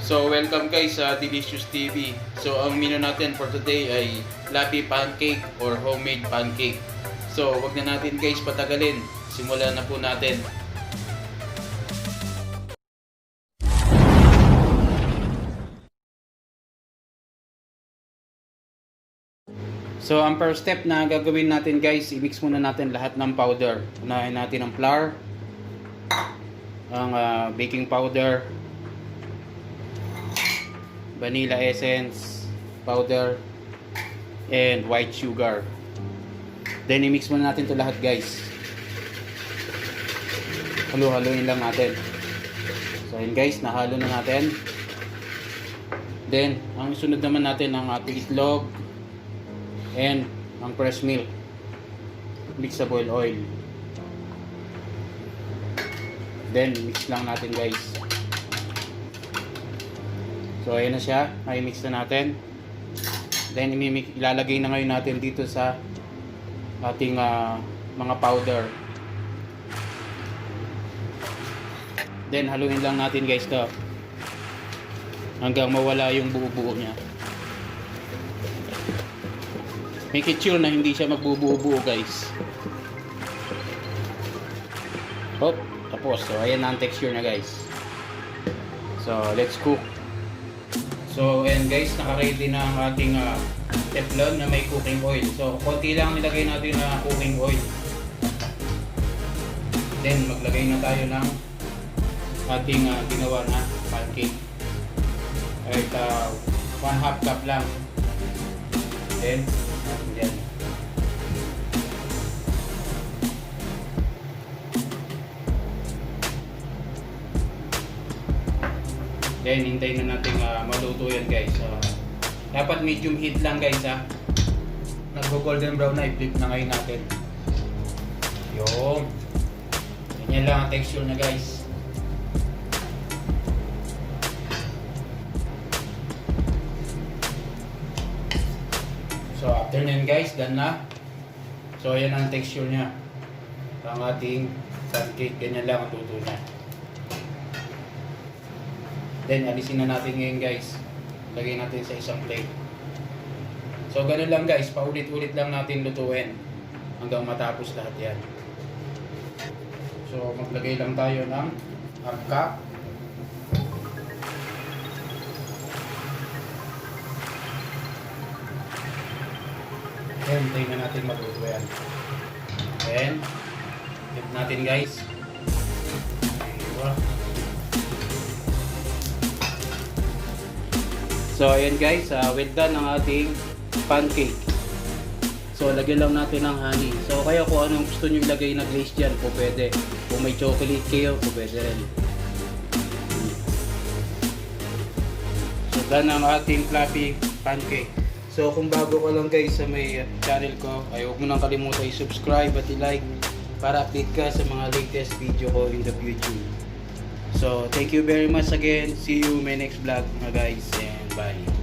So welcome guys sa Delicious TV. So ang menu natin for today ay fluffy pancake or homemade pancake. So wag na natin guys patagalin. Simulan na po natin. So ang first step na gagawin natin guys, i-mix muna natin lahat ng powder. Unahin natin ang flour, ang baking powder, vanilla essence powder, and white sugar. Then i-mix muna natin to lahat guys. Halo-haloin lang natin. So yun guys, nahalo na natin. Then ang sunod naman natin ang ating itlog and ang fresh milk, mixable oil. Then mix lang natin guys. So ayan na siya, ay mix na natin. Then ilalagay na ngayon natin dito sa ating mga powder. Then haluin lang natin guys to hanggang mawala yung buo-buo niya. Make it sure na hindi siya magbubuo-buo guys. Hop, tapos. So ayan na ang texture na guys. So let's cook. So ayan guys, naka-ready na ang ating teflon na may cooking oil. So konti lang nilagay natin na cooking oil. Then maglagay na tayo ng ating ginawa na pancake. Kahit 1/2 cup lang. Then yan. Then hintayin na natin maluto yan guys. Dapat medium heat lang guys ha. Nag-golden brown na, i-flip na ngayon natin. Yung ganyan lang ang texture na guys. So after nyan guys, done na. So ayan ang texture nya. Ang ating pancake, ganyan lang ang luto nya. Then alisin na natin ngayon guys. Lagay natin sa isang plate. So ganun lang guys, paulit-ulit lang natin lutuin hanggang matapos lahat yan. So maglagay lang tayo ng 1/2 cup. Then hintayin na natin maluto yan. Then flip natin guys. Diba? So ayan guys, well done ang ating pancake. So lagyan lang natin ng honey. So kaya kung anong gusto nyo ilagay na glaze dyan, po pwede. Kung may chocolate kayo, po pwede rin. So done ang ating fluffy pancake. So kung bago ka lang guys sa may channel ko, ay huwag mo nang kalimutan i-subscribe at i-like para update ka sa mga latest video ko in the future. So thank you very much again. See you in my next vlog mga guys, and bye.